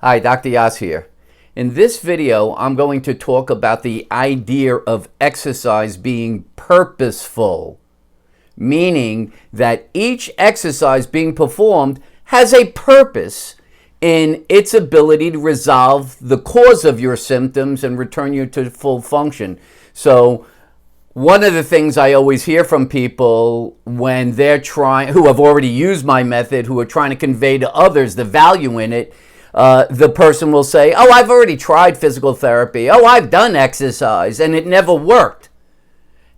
Hi, Dr. Yass here. In this video, I'm going to talk about the idea of exercise being purposeful, meaning that each exercise being performed has a purpose in its ability to resolve the cause of your symptoms and return you to full function. So one of the things I always hear from people when they're who have already used my method, who are trying to convey to others the value in it, the person will say, oh, I've already tried physical therapy. Oh, I've done exercise and it never worked.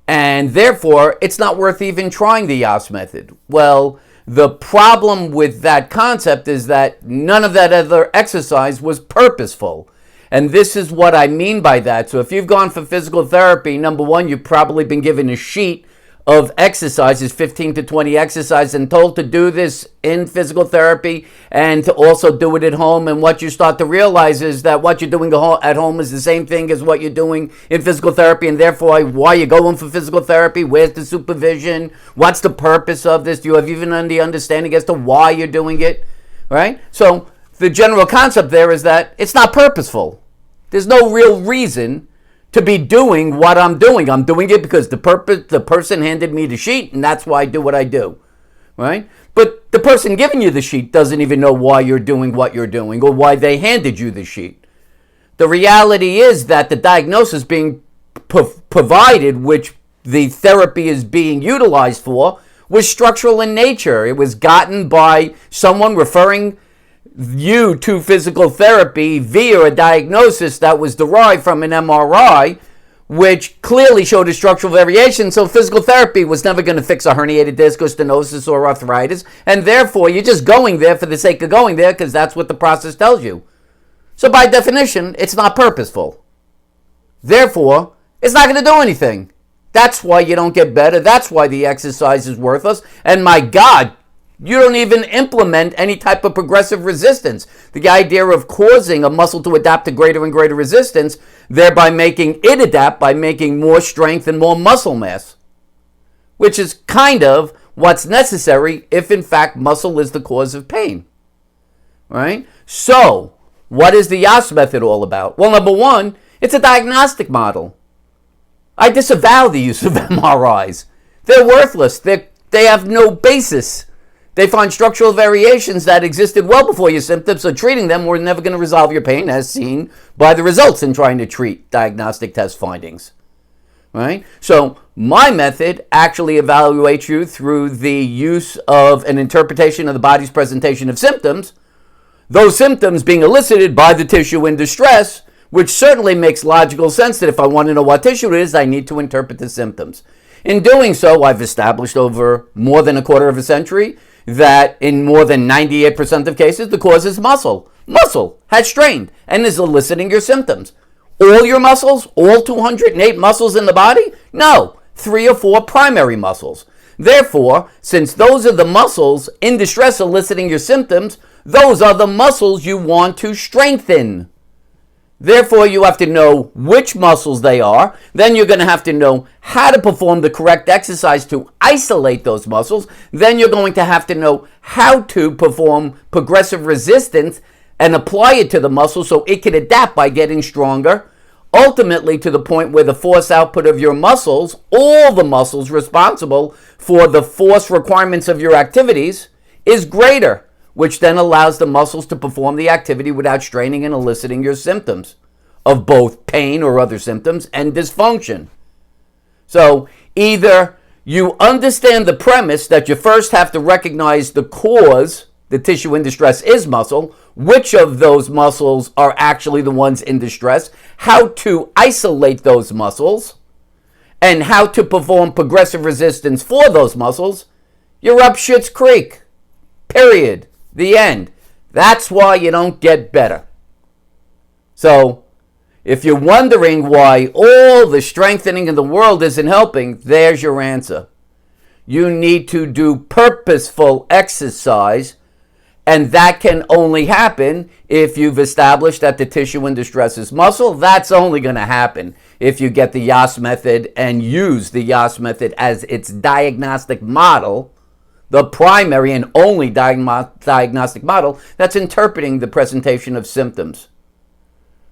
And therefore, it's not worth even trying the Yass method. Well, the problem with that concept is that none of that other exercise was purposeful. And this is what I mean by that. So if you've gone for physical therapy, number one, you've probably been given a sheet of exercises, 15 to 20 exercises, and told to do this in physical therapy and to also do it at home. And what you start to realize is that what you're doing at home is the same thing as what you're doing in physical therapy, and therefore why you're going for physical therapy, where's the supervision, what's the purpose of this, do you have even the understanding as to why you're doing it, right? So the general concept there is that it's not purposeful. There's no real reason to be doing what I'm doing. I'm doing it because the person handed me the sheet, and that's why I do what I do, right? But the person giving you the sheet doesn't even know why you're doing what you're doing or why they handed you the sheet. The reality is that the diagnosis being provided, which the therapy is being utilized for, was structural in nature. It was gotten by someone referring you to physical therapy via a diagnosis that was derived from an MRI, which clearly showed a structural variation. So physical therapy was never going to fix a herniated disc or stenosis or arthritis, and therefore you're just going there for the sake of going there because that's what the process tells you. So by definition, it's not purposeful. Therefore, it's not going to do anything. That's why you don't get better. That's why the exercise is worthless. And my God, you don't even implement any type of progressive resistance. The idea of causing a muscle to adapt to greater and greater resistance, thereby making it adapt by making more strength and more muscle mass, which is kind of what's necessary if in fact muscle is the cause of pain, right? So what is the Yass method all about? Well, number one, it's a diagnostic model. I disavow the use of MRIs. They're worthless. They have no basis. They find structural variations that existed well before your symptoms, so treating them were never going to resolve your pain, as seen by the results in trying to treat diagnostic test findings. Right? So my method actually evaluates you through the use of an interpretation of the body's presentation of symptoms, those symptoms being elicited by the tissue in distress, which certainly makes logical sense that if I want to know what tissue it is, I need to interpret the symptoms. In doing so, I've established over more than a quarter of a century that in more than 98% of cases, the cause is muscle. Muscle has strained and is eliciting your symptoms. All your muscles, all 208 muscles in the body? No, 3 or 4 primary muscles. Therefore, since those are the muscles in distress eliciting your symptoms, those are the muscles you want to strengthen. Therefore, you have to know which muscles they are. Then you're going to have to know how to perform the correct exercise to isolate those muscles. Then you're going to have to know how to perform progressive resistance and apply it to the muscle so it can adapt by getting stronger, ultimately to the point where the force output of your muscles, all the muscles responsible for the force requirements of your activities, is greater, which then allows the muscles to perform the activity without straining and eliciting your symptoms of both pain or other symptoms and dysfunction. So either you understand the premise that you first have to recognize the cause, the tissue in distress is muscle, which of those muscles are actually the ones in distress, how to isolate those muscles, and how to perform progressive resistance for those muscles, you're up Schitt's Creek. Period. The end. That's why you don't get better. So, if you're wondering why all the strengthening in the world isn't helping, there's your answer. You need to do purposeful exercise, and that can only happen if you've established that the tissue in distress is muscle. That's only going to happen if you get the Yass method and use the Yass method as its diagnostic model the primary and only diagnostic model that's interpreting the presentation of symptoms.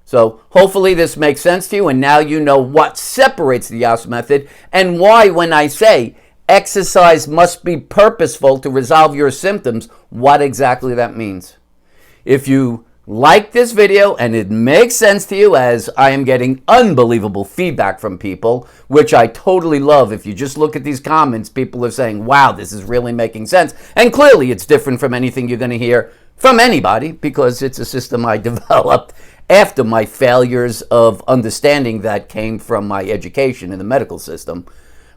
So hopefully this makes sense to you, and now you know what separates the Yass method and why when I say exercise must be purposeful to resolve your symptoms, what exactly that means. If you like this video and it makes sense to you, as I am getting unbelievable feedback from people, which I totally love. If you just look at these comments, people are saying, wow, this is really making sense. And clearly it's different from anything you're going to hear from anybody, because it's a system I developed after my failures of understanding that came from my education in the medical system,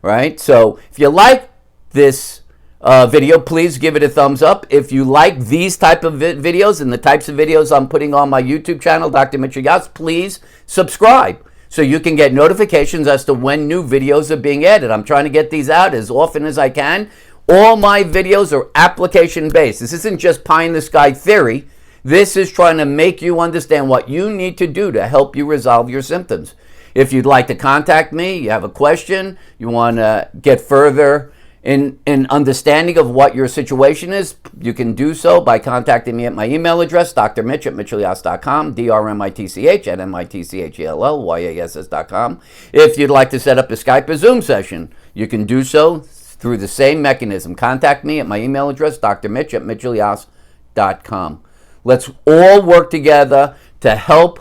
right? So if you like this video, please give it a thumbs up. If you like these type of videos and the types of videos I'm putting on my YouTube channel, Dr. Mitchell Yass, please subscribe so you can get notifications as to when new videos are being added. I'm trying to get these out as often as I can. All my videos are application based. This isn't just pie in the sky theory. This is trying to make you understand what you need to do to help you resolve your symptoms. If you'd like to contact me, you have a question, you want to get further in understanding of what your situation is, you can do so by contacting me at my email address, drmitch@mitchellyass.com, drmitch@mitchellyass.com. If you'd like to set up a Skype or Zoom session, you can do so through the same mechanism. Contact me at my email address, drmitch@mitchellyass.com. Let's all work together to help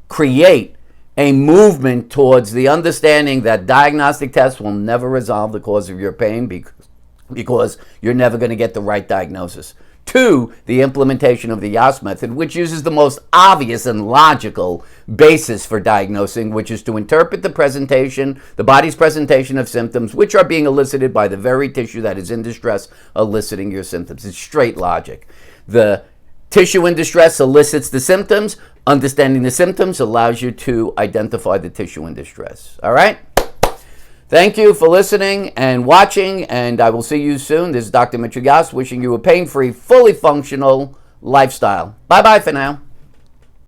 create a movement towards the understanding that diagnostic tests will never resolve the cause of your pain because you're never going to get the right diagnosis. 2, the implementation of the Yass method, which uses the most obvious and logical basis for diagnosing, which is to interpret the body's presentation of symptoms, which are being elicited by the very tissue that is in distress, eliciting your symptoms. It's straight logic. The tissue in distress elicits the symptoms. Understanding the symptoms allows you to identify the tissue in distress. All right? Thank you for listening and watching, and I will see you soon. This is Dr. Mitchell Yass wishing you a pain-free, fully functional lifestyle. Bye-bye for now.